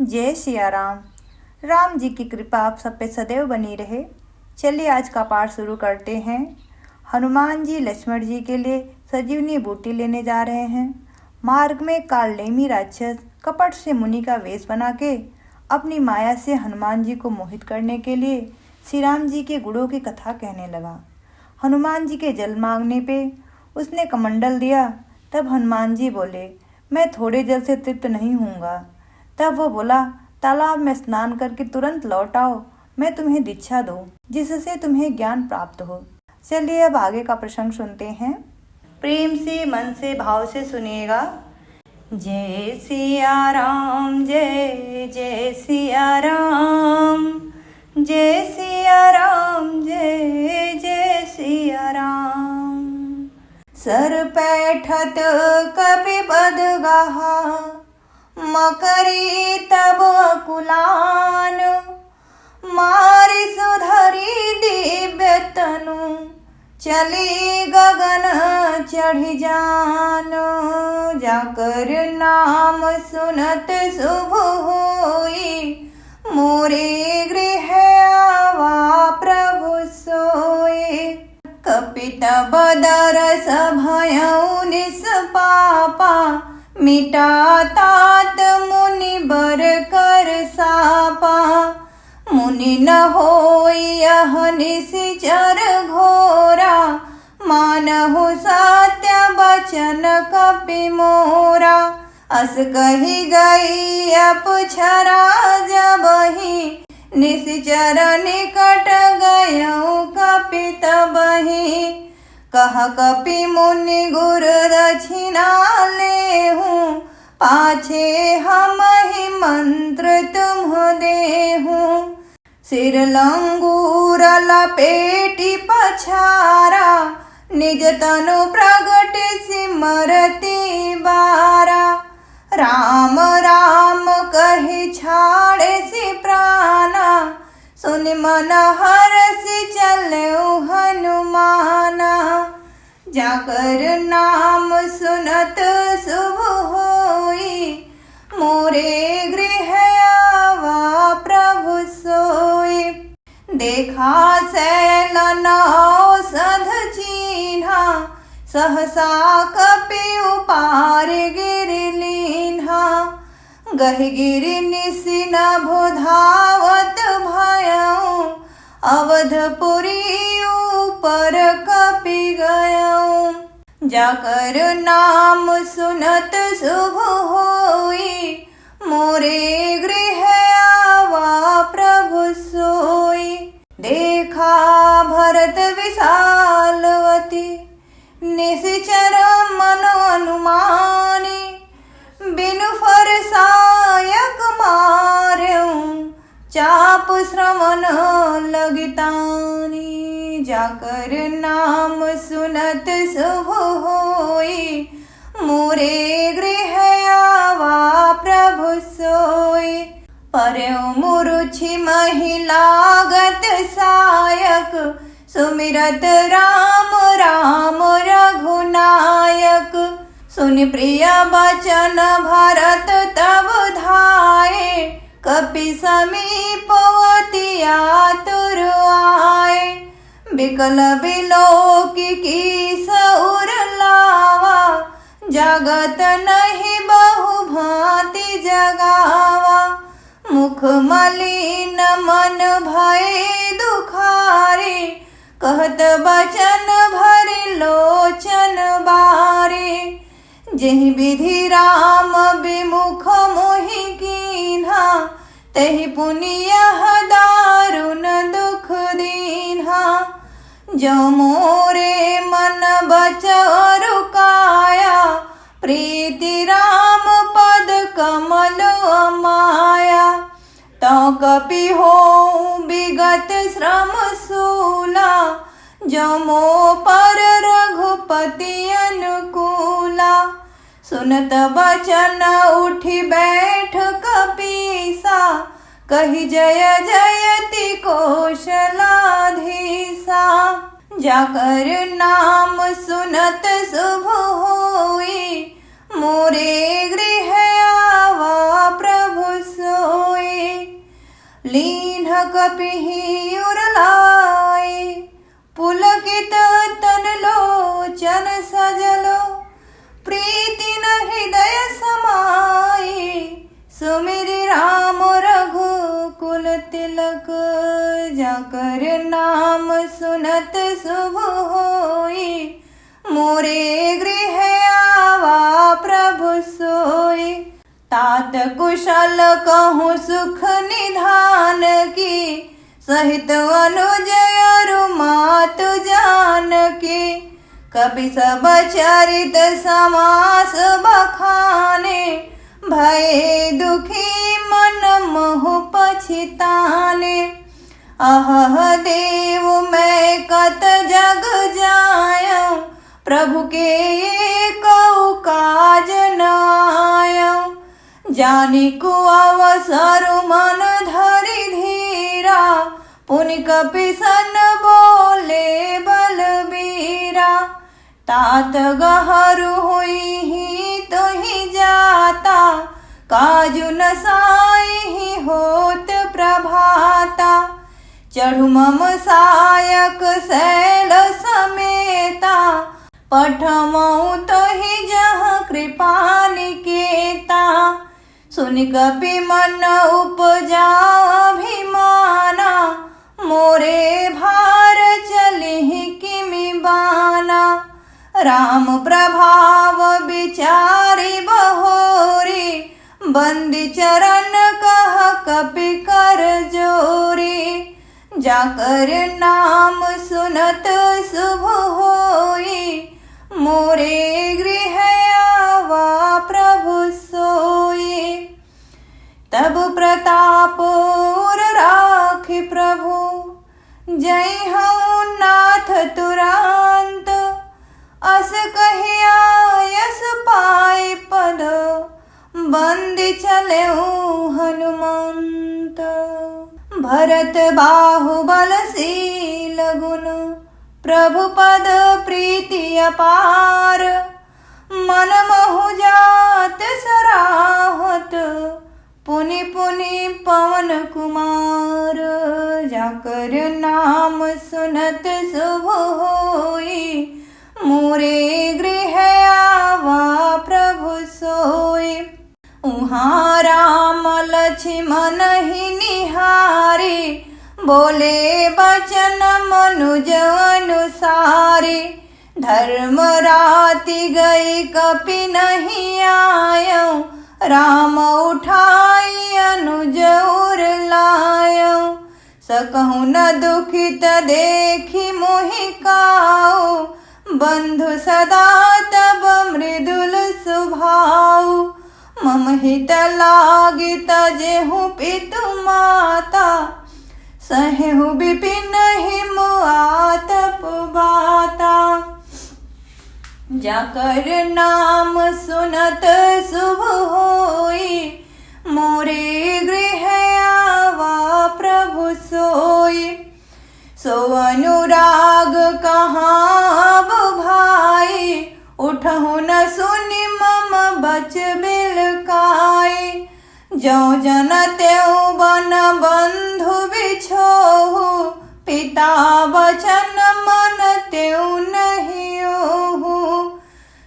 जय सिया राम। राम जी की कृपा आप सब पे सदैव बनी रहे। चलिए आज का पाठ शुरू करते हैं। हनुमान जी लक्ष्मण जी के लिए संजीवनी बूटी लेने जा रहे हैं। मार्ग में कालनेमी राक्षस कपट से मुनि का वेश बना के अपनी माया से हनुमान जी को मोहित करने के लिए श्री राम जी के गुणों की कथा कहने लगा। हनुमान जी के जल मांगने पे उसने कमंडल दिया। तब हनुमान जी बोले, मैं थोड़े जल से तृप्त नहीं हूँगा। तब वो बोला, तालाब में स्नान करके तुरंत लौट आओ, मैं तुम्हें दीक्षा दूँ जिससे तुम्हें ज्ञान प्राप्त हो। चलिए अब आगे का प्रसंग सुनते हैं। प्रेम से मन से भाव से सुनिएगा। जय सिया राम, जय जय सिया राम, जय सिया राम, जय जय सिया राम। सर पैठत कपि पद गाहा, मकरी तब कुलान, मारी सुधरी दिव्य तनु, चली गगन चढ़ी जान। जाकर नाम सुनत शुभ होई, मोरे गृह आवा प्रभु सोए। कपित बदर सभयउ निष्पापा, मिटा तात मुनि बर कर सापा। मुनि न होई निश्चर घोरा, मानहु सत्य बचन कपि मोरा। अस कही गई अप्सरा जबहि, निश्चर निकट गयउ कपि तबहि। कह कपि मुनि गुर दक्षिणा लेहूँ, पाछे हमहि मंत्र तुम देहूँ। सिर लंगूर लपेटी पछारा, निज तनु प्रगट सिमरति बारा। राम राम कहि छाड़े सि प्राणा, सुनि मन हरषि चलऊ हनुमाना। जाकर नाम सुनत शुभ होई, मोरे गृह आवा प्रभु सोई। देखा सैलन औषध चीन्हा, सहसा कपि उपार गिरि लीन्हा। गहि गिरि निसि नभो धावत भयउ, अवधपुरी ऊपर कपि गयउ। जाकर नाम सुनत शुभ होई, मोरे गृह आवा प्रभु सोई। देखा भरत विशालवती, निश्चर मन अनुमानी। बिनु फरसायक मार्यउ, चाप श्रवण लगितानी। जाकर नाम सुनत शुभ होई, मोरे गृह आवा प्रभु सोई। परयउ मुरुछि महिलागत सायक, सुमिरत राम राम रघुनायक। सुनि प्रिय बचन भरत तब धाये, कपि समीप अति आतुर आए। बिकल बिलोकी की सउर लावा, जगत नहीं बहु भांति जगावा। मुख मलिन मन भय दुखारे, कहत बचन भरि लोचन बारे। जेहि विधि राम विमुख मोहि कीन्हा, तहि पुनि दारुण दुख दीन्हा। जो मोरे मन बचरु काया, प्रीति राम पद कमल अमाया। तौ कपि होऊ विगत श्रम सूला, जो मो पर रघुपति अनुकूला। सुनत बचन उठि बैठ कपीसा, कहि जय जयति कौशलाधीसा। जाकर नाम सुनत शुभ होई, मोरे गृह आवा प्रभु सोई। कपिहि उरलाई, पुलकित तन लोचन सजलो, प्रीति न हृदय समाई, सुमिरि राम रघुकुल तिलक, जाकर नाम सुनत शुभ होई, मोरे गृह आवा प्रभु सोई। तात कुशल कहूँ सुख निधान की, सहित अनुज अरु मातु जानकी, कपि सब चरित समास बखाने, भय दुखी मन मोह पछिताने। अहह देव मैं कत जग जायऊँ, प्रभु के एकौ काज न आयऊँ, जानी को अवसर मन धरि धीरा, पुनि कपिसन बोले बलबीरा। तात गहरु हुई तो ही जाता, काजु न साई होत प्रभाता, चढ़ु मम सायक सैल समेता, पठमऊ तो ही जहाँ कृपा निकेता। सुनि कपि मन उपजा अभिमाना, मोरे भार चलिहि किमि बाना। राम प्रभाव विचारि बहोरी, बंदी चरण कह कपि कर जोरी, जाकर नाम सुनत शुभ होई, मोरे गृह आवा प्रभु सोई। तब प्रताप उर राखि प्रभु, जय हऊँ नाथ तुरंत, अस कहिया यस पाई पद, बंदी चलेऊ हनुमंत। भरत बाहुबलशील गुण, प्रभु पद प्रीति अपार, मन महु जात सराहत, पुनि पुनि पवन कुमार। जाकर नाम सुनत शुभ होई, मोरे गृह आवा प्रभु सोई। उहाँ राम लक्ष्मण ही निहारी, बोले बचन मनुज अनुसारी। धर्म राति गई कपि नहीं आयऊँ, राम उठाई अनुज उर लायऊँ। सकहु न दुखित देखी मोहि काऊ, बंधु सदा तब मृदुल सुभाऊ। मम हित लागी तजेहु पितु माता, सहेहु विपिन हिम आतप बाता। जाकर नाम सुनत शुभ होई, मोरे गृह आवा प्रभु सोई। सो अनुराग कहाँ अब भाई, उठहु न सुनि मम बच बिलकाई। जो जन तेऊ बन बंधु बिछोहु, पिता बचन मन तेऊ नहीं ओहु।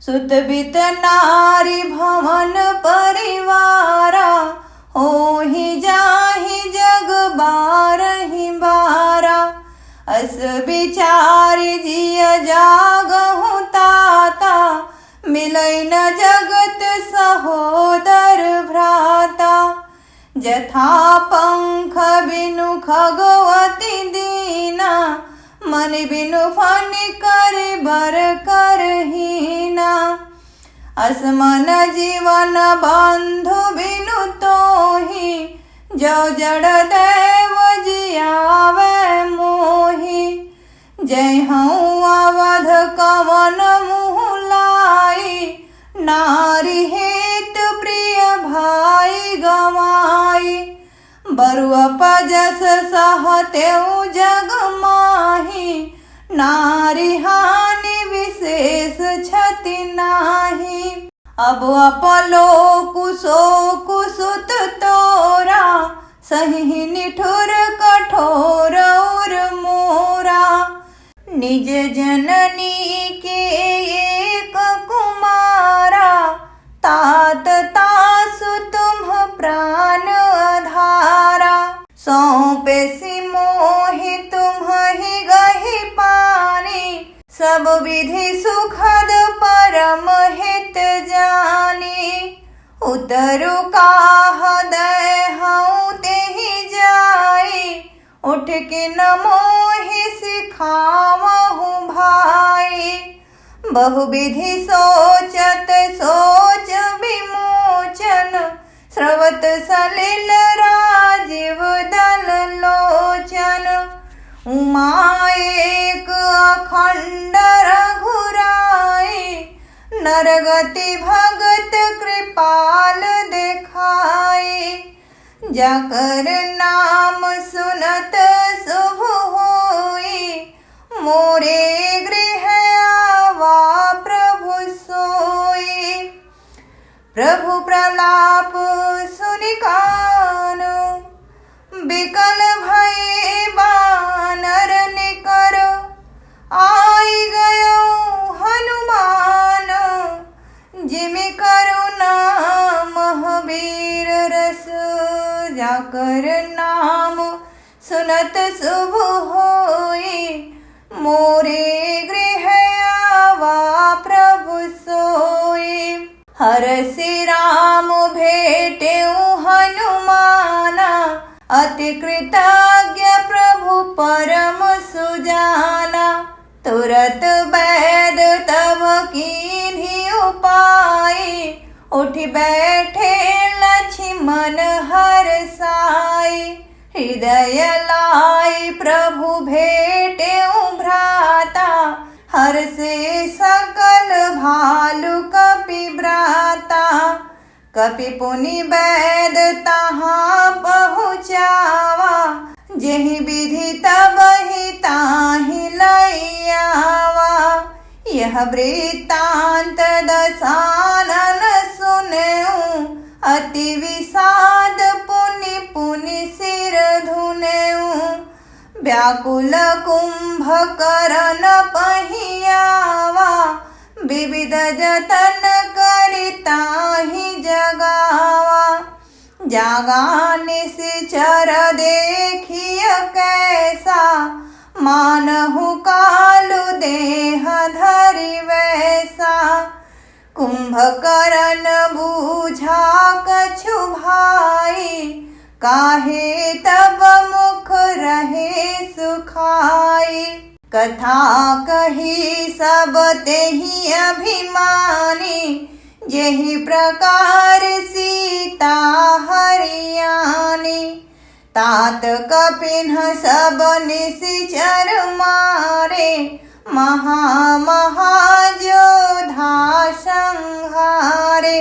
सुत बित नारी भवन परिवारा, होहि जाहि जग बारहि बारा। अस विचारि जिय जागहु ताता, मिलै न जगत सहोदर भ्राता। जथा पंख बिनु खगवती दीना, मन बिनु फनि करि बर करहीना। असमन जीवन बंधु बिनु तोहि, जो जड़ देव जियावे मोहि। जय हऊँ अवध कवन मुँह लाई, नारी हेत प्रिय भाई गवाई। बरुआ पजस सहतेऊ जग माही, नारी हानि विशेष क्षति नाही। अब अपलो कुसो कुसुत तोरा, सही निठुर कट जननी के एक कुमारा, तात तासु तुम प्राण आधारा। सौंपे सी मोहि तुम ही गही पानी, सब विधि सुखद परम हित जानी। उतरु काह दय हऊँ तेहि जाई, उठ के न मोहि सिखावहु भाई। बहुविधि सोचत सोच विमोचन, स्रवत सलिल राजीव दल लोचन। उमा एक अखंड रघुराई, नरगति भगत कृपाल देखाई। जाकर नाम सुनत शुभ होई, मोरे गृह आवा प्रभु सोई। प्रभु प्रलाप सुनि कान, बिकल भये बानर निकर। आई गयो हनुमान, जिमि करुणा महावीर रस। जाकर नाम सुनत शुभ होई, मोरे गृह आवा प्रभु सोई। हरषि राम भेटेउ हनुमाना, अति कृतज्ञ प्रभु परम सुजाना। तुरत बैद तब कीन्ही उपाय, उठ बैठे लक्ष्मण हरसाई। हृदय लाई प्रभु भेटेउ भ्राता, हर्षे सकल भालु कपि भ्राता। कपि पुनि बैद तहाँ पहुँचावा, जेहि विधि तबहि ताहि लैयावा। यह वृत्तांत दसानन सुनेउ, अति विषाद पुनि पुनि सिर धुनेउ। व्याकुल कुंभकर्ण पहियावा, विविध जतन करि ताहि जगावा। जागा निश्चर देखिय कैसा, मानहु कालु देह धरि वैसा। कुंभकर्ण बूझा कछु भाई, काहे तब मुख रहे सुखाई। कथा कही सब तेहि अभिमानी, जेहि प्रकार सीता हरियाणी। तात कपिन्ह सब निशिचर मारे, महा महायोधा संहारे।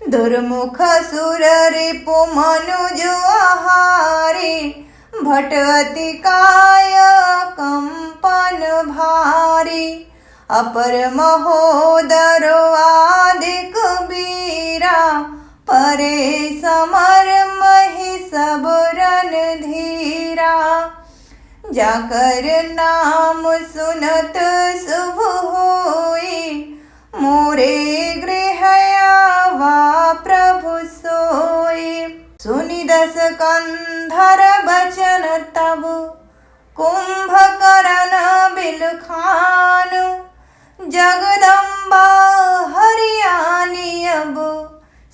दुर्मुख सुर रिपु मनुज आहारे, भट अति काय कंपन भारी। अपर महोदर आदिक बीरा, परे समर महि सब रन धीरा। जाकर नाम सुनत शुभ होई, मोरे गृह आवा प्रभु सोई। सुनि दस कंधर बचन तब, कुंभकर्ण बिलखान। जगदम्बा हरियाणी अब,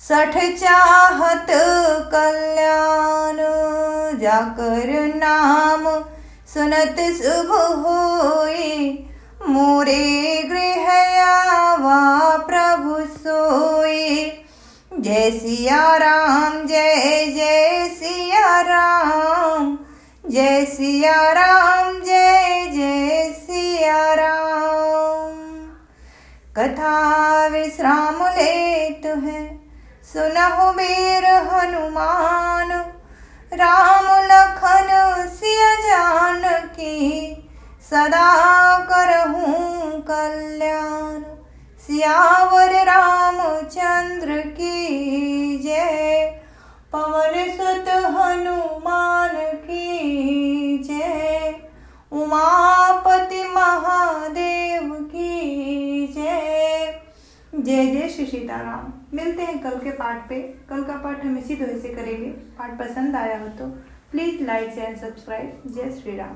सठ चाहत कल्याण। जाकर नाम सुनत शुभ होई, मोरे गृह आवा प्रभु सोई। जय सिया राम जय जय सिया राम, जय सिया राम जय जय सिया राम। कथा विश्राम लेत है, सुनहु वीर हनुमान। राम लखन सिया जानकी, सदा करहूँ कल्याण। सियावर रामचंद्र की जय, पवन सुत हनुमान की जय। उमापति महादेव जय जय श्री सीताराम। मिलते हैं कल के पाठ पे। कल का पाठ हम इसी तरह से करेंगे। पाठ पसंद आया हो तो प्लीज़ लाइक शेयर सब्सक्राइब। जय श्री राम।